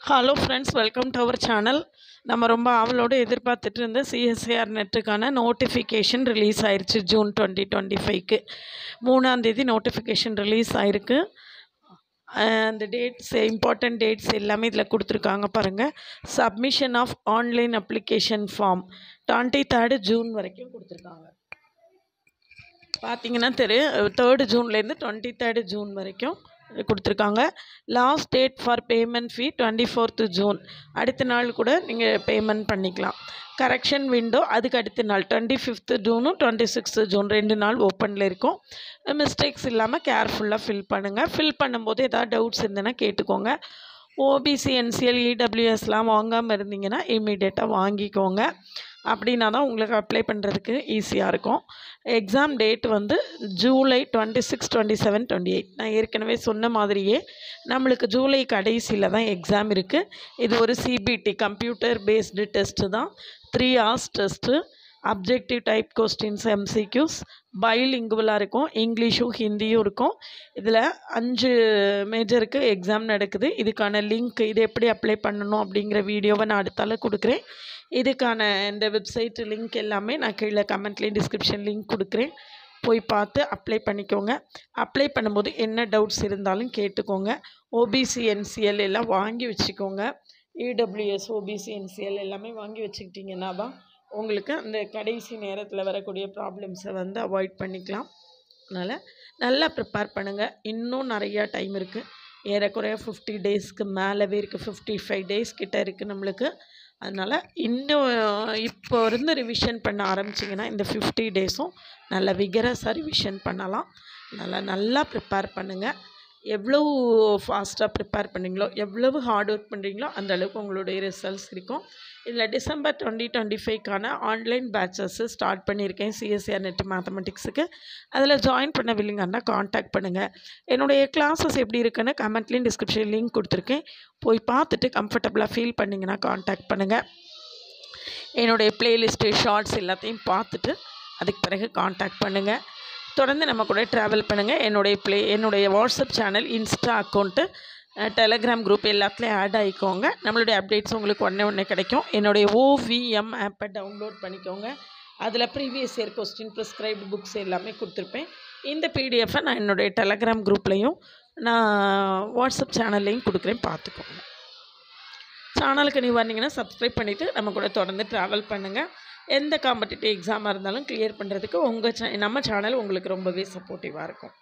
Hello friends, welcome to our channel. நம்ம ரொம்ப ஆவலோடு எதிர்பார்த்துட்டு இருந்த சிஎஸ்ஐஆர் நெட்டுக்கான நோட்டிஃபிகேஷன் ரிலீஸ் ஆயிடுச்சு. ஜூன் 2025க்கு 3ஆம் தேதி நோட்டிஃபிகேஷன் ரிலீஸ் ஆயிருக்கு. அந்த டேட்ஸ், இம்பார்ட்டன்ட் டேட்ஸ் எல்லாமே இதில் கொடுத்துருக்காங்க பாருங்கள். Submission of online application form 23 June வரைக்கும் கொடுத்துருக்காங்க. பார்த்தீங்கன்னா 3 ஜூன்லேருந்து 23 ஜூன் வரைக்கும் கொடுத்துருக்காங்க. Last date for payment fee 24th June. அடுத்த நாள் கூட நீங்கள் பேமெண்ட் பண்ணிக்கலாம். கரெக்ஷன் விண்டோ அதுக்கு அடுத்த நாள் 25th ஜூனும் 26th ஜூன் 2 நாள் ஓப்பனில் இருக்கும். மிஸ்டேக்ஸ் இல்லாமல் கேர்ஃபுல்லாக ஃபில் பண்ணுங்கள். ஃபில் பண்ணும்போது ஏதாவது டவுட்ஸ் இருந்ததுன்னா கேட்டுக்கோங்க. ஓபிசி, என்சிஎல், இடபிள்யூஎஸ்லாம் வாங்காமல் இருந்தீங்கன்னா இமீடியட்டாக வாங்கிக்கோங்க. அப்படின்னா தான் உங்களுக்கு அப்ளை பண்ணுறதுக்கு ஈஸியாக இருக்கும். எக்ஸாம் டேட் வந்து ஜூலை 26, 27, 28. நான் ஏற்கனவே சொன்ன மாதிரியே நம்மளுக்கு ஜூலை கடைசியில் தான் எக்ஸாம் இருக்குது. இது ஒரு சிபிடி கம்ப்யூட்டர் பேஸ்டு டெஸ்ட்டு தான். 3 hours test. Objective type questions, MCQs. பைலிங்குவலாக இருக்கும். இங்கிலீஷும் ஹிந்தியும் இருக்கும். இதில் 5 மேஜருக்கு எக்ஸாம் நடக்குது. இதுக்கான லிங்க், இது எப்படி அப்ளை பண்ணணும் அப்படிங்கிற வீடியோவை நான் அடுத்தால கொடுக்குறேன். இதுக்கான இந்த வெப்சைட் லிங்க் எல்லாமே நான் கீழே கமெண்ட்லேயும் டிஸ்கிரிப்ஷன் லிங்க் கொடுக்குறேன். போய் பார்த்து அப்ளை பண்ணிக்கோங்க. அப்ளை பண்ணும்போது என்ன டவுட்ஸ் இருந்தாலும் கேட்டுக்கோங்க. ஓபிசி, என்சிஎல் எல்லாம் வாங்கி வச்சுக்கோங்க. இடபிள்யூஎஸ், ஓபிசி, என்சிஎல் எல்லாமே வாங்கி வச்சுக்கிட்டிங்கன்னா தான் உங்களுக்கு அந்த கடைசி நேரத்தில் வரக்கூடிய ப்ராப்ளம்ஸை வந்து அவாய்ட் பண்ணிக்கலாம். அதனால் நல்லா ப்ரிப்பேர் பண்ணுங்கள். இன்னும் நிறையா டைம் இருக்குது. ஏறக்குறைய 50 டேஸ்க்கு மேலவே இருக்குது. 55 டேஸ் கிட்ட இருக்குது நம்மளுக்கு. அதனால் இன்னும் இப்போ இருந்து ரிவிஷன் பண்ண ஆரம்பிச்சிங்கன்னா இந்த 50 டேஸும் நல்லா விகரஸாக ரிவிஷன் பண்ணலாம். அதனால் நல்லா ப்ரிப்பேர் பண்ணுங்கள். எவ்வளவு ஃபாஸ்ட்டாக ப்ரிப்பேர் பண்ணுறீங்களோ, எவ்வளவு ஹார்ட் ஒர்க் பண்ணுறீங்களோ அந்த அளவுக்கு உங்களுடைய ரிசல்ட்ஸ் இருக்கும். இதில் டிசம்பர் 2025க்கான ஆன்லைன் பேட்சஸ்ஸு ஸ்டார்ட் பண்ணியிருக்கேன் சிஎஸ்ஐஆர் நெட் மேத்தமெட்டிக்ஸுக்கு. அதில் ஜாயின் பண்ண வில்லிங்கன்னா காண்டாக்ட் பண்ணுங்கள். என்னுடைய கிளாஸஸ் எப்படி இருக்குன்னு கமெண்ட்லேயும் டிஸ்கிரிப்ஷன் லிங்க் கொடுத்துருக்கேன். போய் பார்த்துட்டு கம்ஃபர்டபுளாக ஃபீல் பண்ணிங்கன்னா காண்டாக்ட் பண்ணுங்கள். என்னுடைய ப்ளேலிஸ்ட்டு, ஷார்ட்ஸ் எல்லாத்தையும் பார்த்துட்டு அதுக்கு பிறகு காண்டாக்ட் பண்ணுங்கள். தொடர்ந்து நம்ம கூட ட்ராவல் பண்ணுங்கள். என்னுடைய WhatsApp channel, Insta account, Telegram group எல்லாத்துலேயும் ஆட் ஆகிக்கோங்க. நம்மளுடைய அப்டேட்ஸ் உங்களுக்கு உடனே கிடைக்கும். என்னுடைய ஓவிஎம் ஆப்பை டவுன்லோட் பண்ணிக்கோங்க. அதில் previous year question, prescribed books எல்லாமே கொடுத்துருப்பேன். இந்த பிடிஎஃப்பை நான் என்னுடைய டெலகிராம் குரூப்லேயும் நான் வாட்ஸ்அப் சேனல்லையும் கொடுக்குறேன், பார்த்துக்கோங்க. சேனலுக்கு நீ வந்தீங்கன்னா சப்ஸ்கிரைப் பண்ணிவிட்டு நம்ம கூட தொடர்ந்து ட்ராவல் பண்ணுங்கள். எந்த காம்படிட்டிவ் எக்ஸாமாக இருந்தாலும் கிளியர் பண்ணுறதுக்கு நம்ம சேனல் உங்களுக்கு ரொம்பவே சப்போர்ட்டிவாக இருக்கும்.